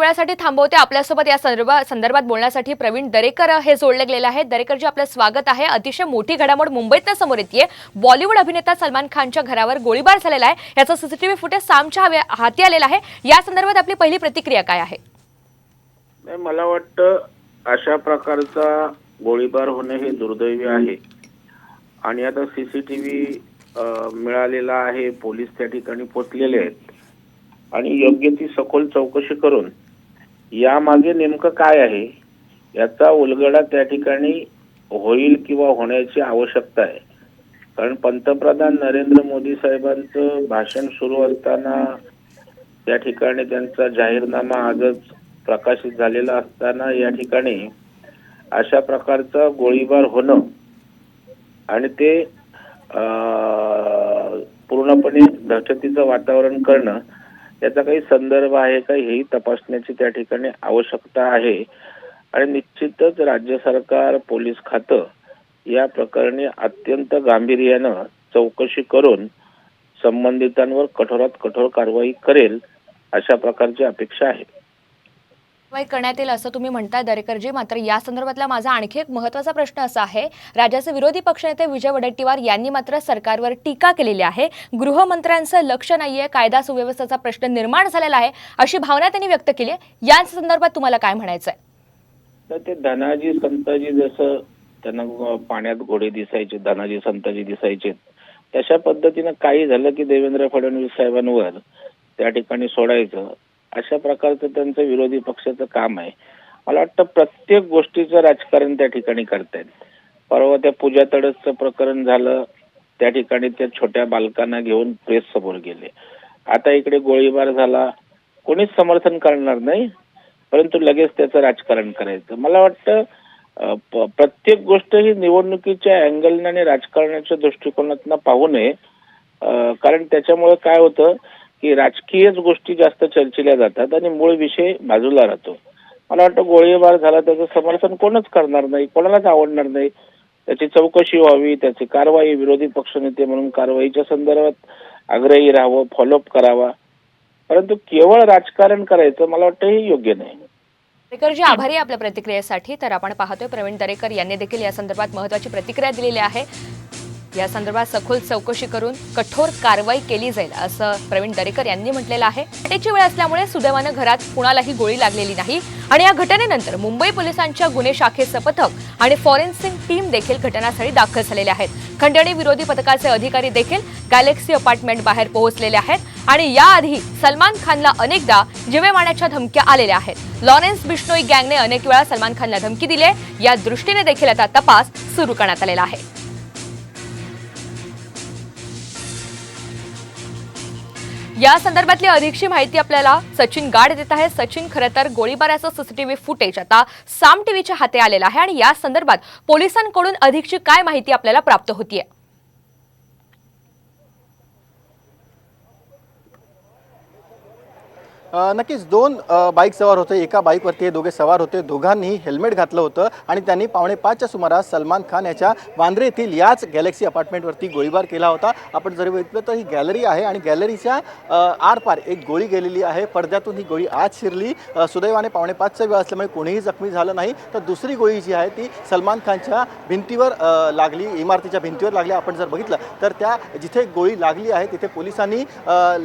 वेळासाठी थांबवते आपल्यासोबत या संदर्भात बोलण्यासाठी प्रवीण दरेकर हे जोडले गेलेले आहेत। दरेकरजी, आपलं स्वागत आहे। अतिशय मोठी घडामोड मुंबईतनं समोर येते। बॉलिवूड अभिनेता सलमान खानच्या घरावर गोळीबार झालेला आहे। याचा सीसीटीव्ही फुटेज सामच्या हाती आलेला आहे। या संदर्भात आपली पहिली प्रतिक्रिया काय आहे? मला वाटतं अशा प्रकारचा गोळीबार होणे हे दुर्दैवी आहे आणि आता सीसीटीव्ही मिळालेला आहे। पोलीस त्या ठिकाणी पोहोचलेले आहेत आणि योग्य ती सखोल चौकशी करून यामागे नेमकं काय आहे याचा उलगडा त्या ठिकाणी होईल किंवा होण्याची आवश्यकता आहे। कारण पंतप्रधान नरेंद्र मोदी साहेबांचं भाषण सुरू असताना त्या ठिकाणी त्यांचा जाहीरनामा आजच प्रकाशित झालेला असताना या ठिकाणी अशा प्रकारचा गोळीबार होणं आणि ते पूर्णपणे दहशतीचं वातावरण करणं याचा काही संदर्भ आहे का हेही तपासण्याची त्या ठिकाणी आवश्यकता आहे। आणि निश्चितच राज्य सरकार, पोलीस खातं या प्रकरणी अत्यंत गांभीर्यानं चौकशी करून संबंधितांवर कठोरात कठोर कारवाई करेल अशा प्रकारची अपेक्षा आहे। कारवाई करण्यात येईल असं तुम्ही म्हणताय दरेकरजी। मात्र या संदर्भातला माझा आणखी एक महत्त्वाचा प्रश्न असा आहे, राज्याचे विरोधी पक्षनेते विजय वडेट्टीवार यांनी मात्र सरकारवर टीका केलेली आहे। गृहमंत्र्यांचं लक्ष नाहीये, कायदा सुव्यवस्थेचा प्रश्न निर्माण झालेला आहे अशी भावना त्यांनी व्यक्त केली आहे। या संदर्भात तुम्हाला काय म्हणायचं आहे? तर ते धनाजी संताजी जसं त्यांना पाण्यात घोडे दिसायचे, धनाजी संताजी दिसायचे, तशा पद्धतीनं काही झालं की देवेंद्र फडणवीस साहेबांवर त्या ठिकाणी सोडायचं अशा प्रकारचं त्यांचं विरोधी पक्षाचं काम आहे। मला वाटतं प्रत्येक गोष्टीचं राजकारण त्या ठिकाणी करतायत। परवा त्या पूजा तडसचं प्रकरण झालं, त्या ठिकाणी त्या छोट्या बालकांना घेऊन प्रेस समोर गेले। आता इकडे गोळीबार झाला, कोणीच समर्थन करणार नाही, परंतु लगेच त्याचं राजकारण करायचं। मला वाटतं प्रत्येक गोष्ट ही निवडणुकीच्या अँगलने आणि राजकारणाच्या दृष्टिकोनातून पाहू नये, कारण त्याच्यामुळे काय होतं की राजकीयच गोष्टी जास्त चर्चिल्या जातात आणि मूळ विषय बाजूला राहतो। मला वाटतं गोळीबार झाला त्याचं समर्थन कोणच करणार नाही, कोणालाच आवडणार नाही। त्याची चौकशी व्हावी, त्याची कारवाई, विरोधी पक्षनेते म्हणून कारवाईच्या संदर्भात आग्रही राहावं, फॉलोअप करावा, परंतु केवळ राजकारण करायचं मला वाटतं हे योग्य नाही। दरेकरजी, आभारी आहे आपल्या प्रतिक्रियेसाठी। तर आपण पाहतोय प्रवीण दरेकर यांनी देखील या संदर्भात महत्त्वाची प्रतिक्रिया दिलेली आहे। या संदर्भात सखोल चौकशी करून कठोर कारवाई केली जाईल असं प्रवीण दरेकर यांनी म्हटलेलं आहे। त्याची वेळ असल्यामुळे सुदैवानं घरात कुणालाही गोळी लागलेली नाही आणि या घटनेनंतर मुंबई पोलिसांच्या गुन्हे शाखेचं पथक आणि फॉरेन्सिक टीम देखील घटनास्थळी दाखल झालेले आहेत। खंडणी विरोधी पथकाचे अधिकारी देखील गॅलेक्सी अपार्टमेंट बाहेर पोहोचलेले आहेत आणि याआधी सलमान खानला अनेकदा जीवे मारण्याच्या धमक्या आलेल्या आहेत। लॉरेन्स बिश्नोई गँगने अनेक वेळा सलमान खानला धमकी दिली आहे। या दृष्टीने देखील आता तपास सुरू करण्यात आलेला आहे। या संदर्भातली अधिकची माहिती आपल्याला सचिन गाड देत आहे। सचिन, खरं तर गोळीबाराचं सीसीटीव्ही फुटेज आता साम टीव्हीच्या हाती आलेलं आहे आणि या संदर्भात पोलिसांकडून अधिकची काय माहिती आपल्याला प्राप्त होतीये? नक्कीच दोन बाईक सवार होते, एका बाईकवरती हे दोघे सवार होते। दोघांनी हेल्मेट घातलं होतं आणि त्यांनी 4:45च्या सुमारास सलमान खान याच्या वांद्रे येथील याच गॅलेक्सी अपार्टमेंटवरती गोळीबार केला होता। आपण जर बघितलं तर ही गॅलरी आहे आणि गॅलरीच्या आरपार एक गोळी गेलेली आहे। पडद्यातून ही गोळी आत शिरली। सुदैवाने 4:45चा वेळ असल्यामुळे कोणीही जखमी झालं नाही। तर दुसरी गोळी जी आहे ती सलमान खानच्या भिंतीवर लागली, इमारतीच्या भिंतीवर लागली। आपण जर बघितलं तर त्या जिथे गोळी लागली आहे तिथे पोलिसांनी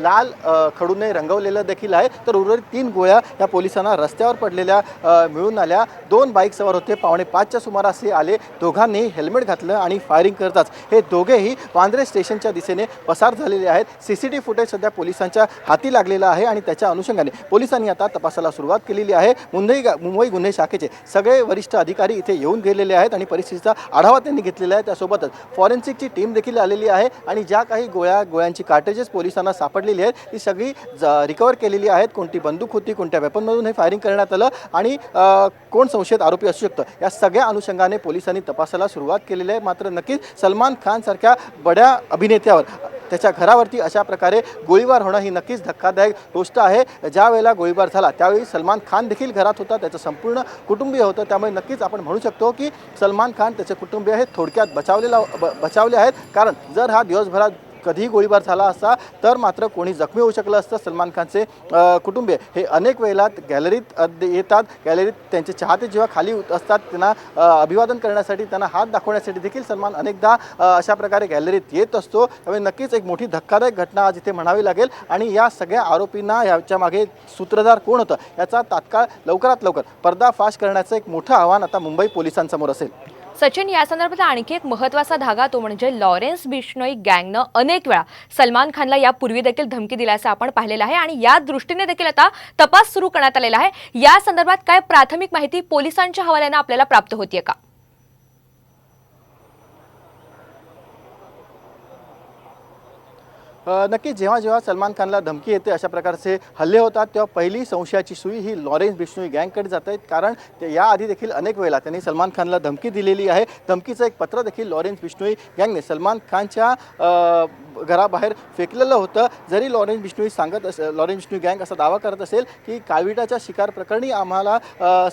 लाल खडूने रंगवलेलं देखील आहे। तर उर्वरित 3 गोळ्या या पोलिसांना रस्त्यावर पडलेल्या मिळून आल्या। 2 बाईक सवार होते, 4:45च्या सुमारास आले। दोघांनी हेल्मेट घातलं आणि फायरिंग करताच हे दोघेही वांद्रे स्टेशनच्या दिशेने पसार झालेले आहेत। सीसीटीव्ही फुटेज सध्या पोलिसांच्या हाती लागलेला आहे आणि त्याच्या अनुषंगाने पोलिसांनी आता तपासाला सुरुवात केलेली आहे। मुंबई गुन्हे शाखेचे सगळे वरिष्ठ अधिकारी इथे येऊन गेलेले आहेत आणि परिस्थितीचा आढावा त्यांनी घेतलेला आहे। त्यासोबतच फॉरेन्सिकची टीम देखील आलेली आहे आणि ज्या काही गोळ्यांची कार्टेजेस पोलिसांना सापडलेली आहेत ती सगळी रिकवर केलेली आहेत। कोणती बंदूक होती, कोणत्या वेपनमधून हे फायरिंग करण्यात आलं आणि कोण संशयित आरोपी असू शकतं या सगळ्या अनुषंगाने पोलिसांनी तपासाला सुरुवात केलेली आहे। मात्र नक्कीच सलमान खान सारख्या बड्या अभिनेत्यावर त्याच्या घरावरती अशा प्रकारे गोळीबार होणं ही नक्कीच धक्कादायक गोष्ट आहे। ज्या वेळेला गोळीबार झाला त्यावेळी सलमान खान देखील घरात होता, त्याचं संपूर्ण कुटुंबीय होतं। त्यामुळे नक्कीच आपण म्हणू शकतो की सलमान खान त्याचे कुटुंबीय हे थोडक्यात बचावले आहेत। कारण जर हा दिवसभरात कधीही गोळीबार झाला असता तर मात्र कोणी जखमी होऊ शकलं असतं. सलमान खानचे कुटुंबीय हे अनेक वेळेला गॅलरीत येतात, गॅलरीत त्यांचे चाहते जेव्हा खाली असतात त्यांना अभिवादन करण्यासाठी, त्यांना हात दाखवण्यासाठी देखील सलमान अनेकदा अशा प्रकारे गॅलरीत येत असतो. त्यामुळे नक्कीच एक मोठी धक्कादायक घटना आज इथे म्हणावी लागेल आणि या सगळ्या आरोपींना याच्या मागे सूत्रधार कोण होतं याचा तात्काळ लवकरात लवकर पर्दाफाश करण्याचं एक मोठं आव्हान आता मुंबई पोलिसांसमोर असेल. सचिन, या संदर्भात आणखी एक महत्त्वाचा धागा तो म्हणजे लॉरेन्स बिश्नोई गँगनं अनेक वेळा सलमान खानला यापूर्वी देखील धमकी दिल्याचं आपण पाहिलेलं आहे आणि या दृष्टीने देखील आता तपास सुरू करण्यात आलेला आहे. या संदर्भात काय प्राथमिक माहिती पोलिसांच्या हवाल्यानं आपल्याला प्राप्त होतीये का? नक्की जेव्हा जेव्हा सलमान खानला धमकी येते, अशा प्रकारचे हल्ले होतात, तेव्हा पहिली संशयाची सुई ही लॉरेन्स बिश्नोई गँगकडे जात आहे. कारण याआधी देखील अनेक वेळेला त्यांनी सलमान खानला धमकी दिलेली आहे. धमकीचं एक पत्र देखील लॉरेन्स बिश्नोई गँगने सलमान खानच्या घराबाहेर फेकलेलं होतं. जरी लॉरेन्स बिश्नोई गँग असा दावा करत असेल की काळविटाच्या शिकार प्रकरणी आम्हाला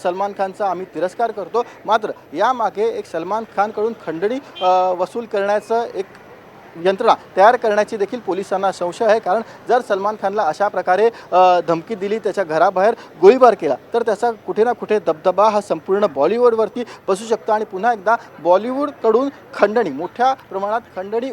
सलमान खानचा आम्ही तिरस्कार करतो, मात्र यामागे एक सलमान खानकडून खंडणी वसूल करण्याचं एक यंत्रणा तयार करण्याची देखील पोलिसांना संशय आहे. कारण जर सलमान खानला अशा प्रकारे धमकी दिली, त्याच्या घराबाहेर गोळीबार केला, तर त्याचा कुठे ना कुठे दबदबा हा संपूर्ण बॉलिवूडवरती बसू शकतो आणि पुन्हा एकदा बॉलिवूडकडून खंडणी, मोठ्या प्रमाणात खंडणी